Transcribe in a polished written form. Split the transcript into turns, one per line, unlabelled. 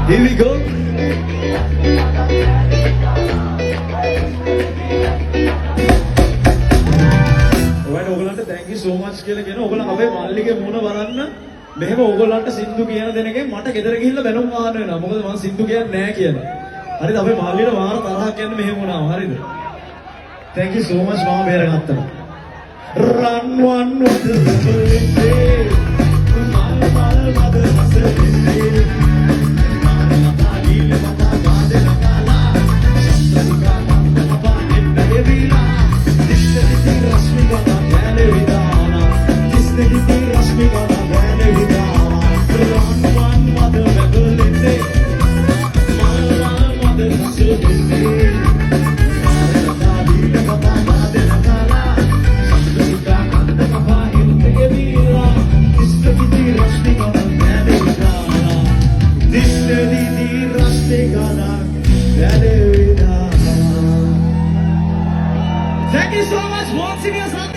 Here we go. ඔයාලට ඕගලන්ට thank you so much කියලා කියන ඕගලන් අපේ මල්ලිගේ මුණ බලන්න මෙහෙම ඕගලන්ට සින්දු කියන දෙනකෙන් මට ගෙදර ගිහිල්ලා බැනුම් ආන්න වෙනවා. මොකද මම සින්දු කියන්නේ නැහැ කියලා. හරිද? අපේ මල්ලියට වාර තරහක් යන්නේ මෙහෙම වුණාම. හරිද? Thank you so much මම බේරගත්තා. Run one with the river. Thank you so much once again.